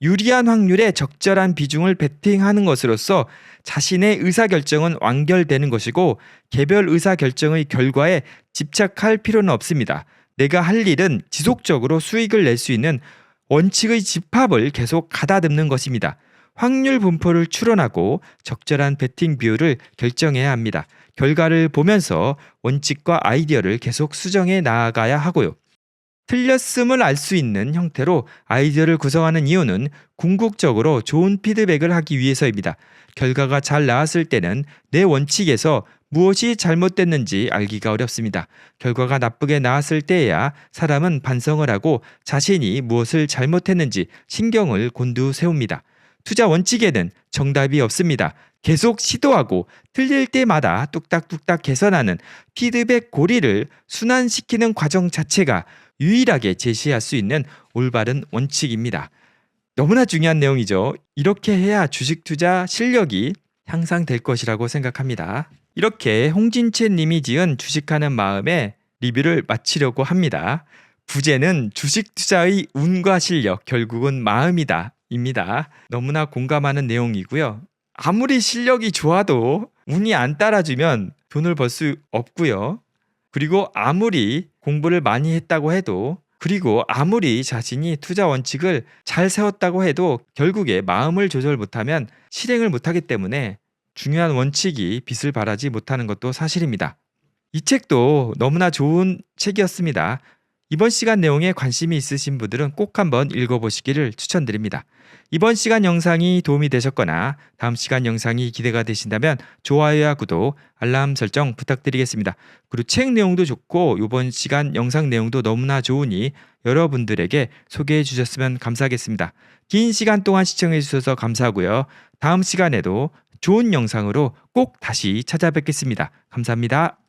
유리한 확률에 적절한 비중을 베팅하는 것으로써 자신의 의사결정은 완결되는 것이고 개별 의사결정의 결과에 집착할 필요는 없습니다. 내가 할 일은 지속적으로 수익을 낼 수 있는 원칙의 집합을 계속 가다듬는 것입니다. 확률 분포를 추론하고 적절한 베팅 비율을 결정해야 합니다. 결과를 보면서 원칙과 아이디어를 계속 수정해 나아가야 하고요. 틀렸음을 알 수 있는 형태로 아이디어를 구성하는 이유는 궁극적으로 좋은 피드백을 하기 위해서입니다. 결과가 잘 나왔을 때는 내 원칙에서 무엇이 잘못됐는지 알기가 어렵습니다. 결과가 나쁘게 나왔을 때에야 사람은 반성을 하고 자신이 무엇을 잘못했는지 신경을 곤두세웁니다. 투자 원칙에는 정답이 없습니다. 계속 시도하고 틀릴 때마다 뚝딱뚝딱 개선하는 피드백 고리를 순환시키는 과정 자체가 유일하게 제시할 수 있는 올바른 원칙입니다. 너무나 중요한 내용이죠. 이렇게 해야 주식 투자 실력이 향상될 것이라고 생각합니다. 이렇게 홍진채 님이 지은 주식하는 마음에 리뷰를 마치려고 합니다. 부제는 주식 투자의 운과 실력, 결국은 마음이다 입니다. 너무나 공감하는 내용이고요. 아무리 실력이 좋아도 운이 안 따라주면 돈을 벌 수 없고요. 그리고 아무리 공부를 많이 했다고 해도, 그리고 아무리 자신이 투자 원칙을 잘 세웠다고 해도 결국에 마음을 조절 못하면 실행을 못하기 때문에 중요한 원칙이 빛을 발하지 못하는 것도 사실입니다. 이 책도 너무나 좋은 책이었습니다. 이번 시간 내용에 관심이 있으신 분들은 꼭 한번 읽어보시기를 추천드립니다. 이번 시간 영상이 도움이 되셨거나 다음 시간 영상이 기대가 되신다면 좋아요와 구독, 알람 설정 부탁드리겠습니다. 그리고 책 내용도 좋고 이번 시간 영상 내용도 너무나 좋으니 여러분들에게 소개해 주셨으면 감사하겠습니다. 긴 시간 동안 시청해 주셔서 감사하고요. 다음 시간에도 좋은 영상으로 꼭 다시 찾아뵙겠습니다. 감사합니다.